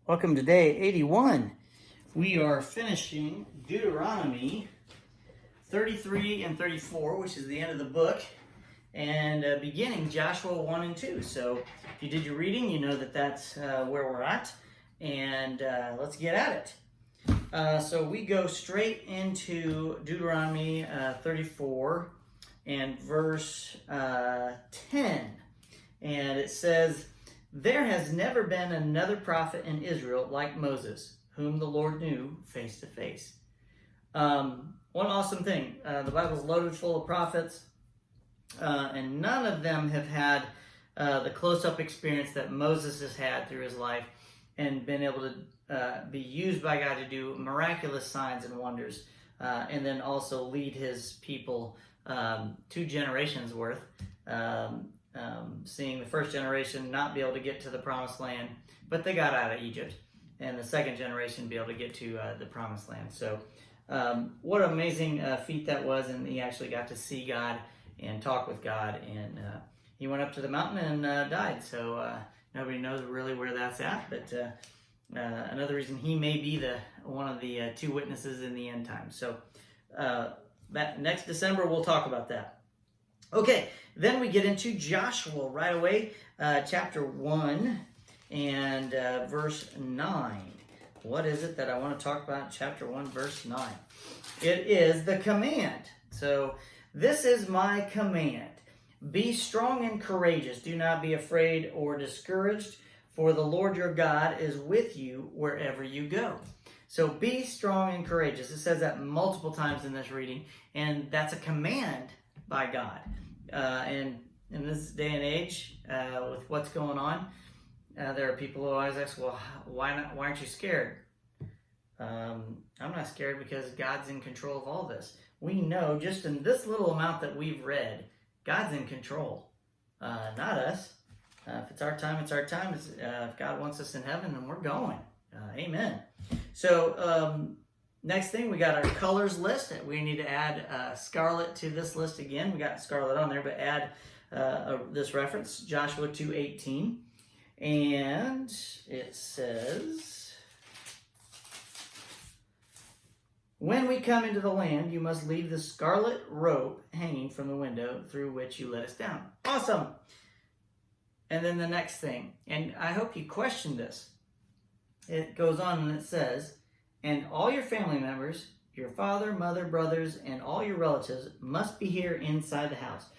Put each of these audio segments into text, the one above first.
Welcome to day 81. We are finishing Deuteronomy 33 and 34, which is the end of the book, and beginning Joshua 1 and 2. So if you did your reading, you know that that's where we're at, and let's get at it. So we go straight into Deuteronomy 34 and verse 10, and it says, "There has never been another prophet in Israel like Moses, whom the Lord knew face to face." One awesome thing. The Bible's loaded full of prophets, and none of them have had the close-up experience that Moses has had through his life and been able to be used by God to do miraculous signs and wonders, and then also lead his people 2 generations worth. Seeing the first generation not be able to get to the promised land, but they got out of Egypt, and the second generation be able to get to the promised land. So what an amazing feat that was, and he actually got to see God and talk with God, and he went up to the mountain and died. So nobody knows really where that's at, but another reason he may be one of the 2 witnesses in the end time. So that next December we'll talk about that. Okay, then we get into Joshua right away, chapter 1 and verse 9. What is it that I want to talk about in chapter 1, verse 9? It is the command. So, this is my command. Be strong and courageous. Do not be afraid or discouraged, for the Lord your God is with you wherever you go. So, be strong and courageous. It says that multiple times in this reading, and that's a command by God. And in this day and age, with what's going on, there are people who always ask, well, why not? Why aren't you scared? I'm not scared because God's in control of all this. We know just in this little amount that we've read, God's in control, not us. If it's our time, it's our time. If God wants us in heaven, then we're going. Amen. So, next thing, we got our colors list. We need to add scarlet to this list again. We got scarlet on there, but add this reference, Joshua 2:18. And it says, "When we come into the land, you must leave the scarlet rope hanging from the window through which you let us down." Awesome. And then the next thing, and I hope you question this. It goes on and it says, "And all your family members, your father, mother, brothers, and all your relatives must be here inside the house.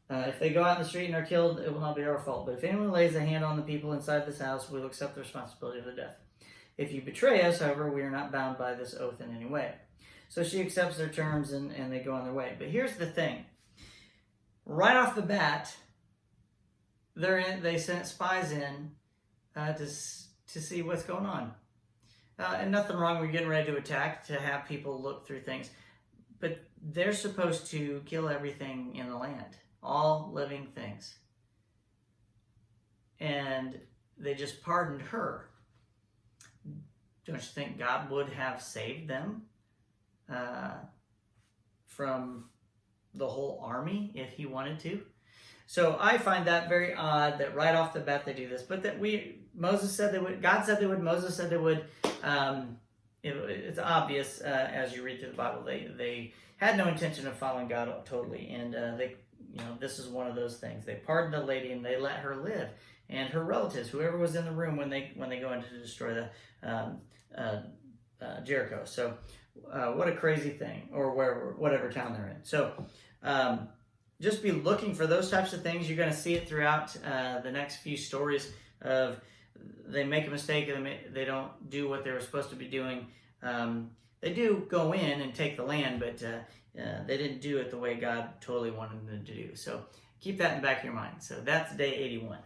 If they go out in the street and are killed, it will not be our fault. But if anyone lays a hand on the people inside this house, we will accept the responsibility of their death. If you betray us, however, we are not bound by this oath in any way." So she accepts their terms and they go on their way. But here's the thing. Right off the bat, they sent spies in to see what's going on. And nothing wrong with getting ready to attack, to have people look through things. But they're supposed to kill everything in the land, all living things. And they just pardoned her. Don't you think God would have saved them from the whole army if he wanted to? So I find that very odd that right off the bat they do this, but that Moses said they would, God said they would, Moses said they would. It's obvious as you read through the Bible. They had no intention of following God totally, and this is one of those things. They pardoned the lady and they let her live, and her relatives, whoever was in the room when they go in to destroy the Jericho. So what a crazy thing, or whatever town they're in. So. Just be looking for those types of things. You're going to see it throughout the next few stories of they make a mistake and they don't do what they were supposed to be doing. They do go in and take the land, but they didn't do it the way God totally wanted them to do. So keep that in the back of your mind. So that's day 81.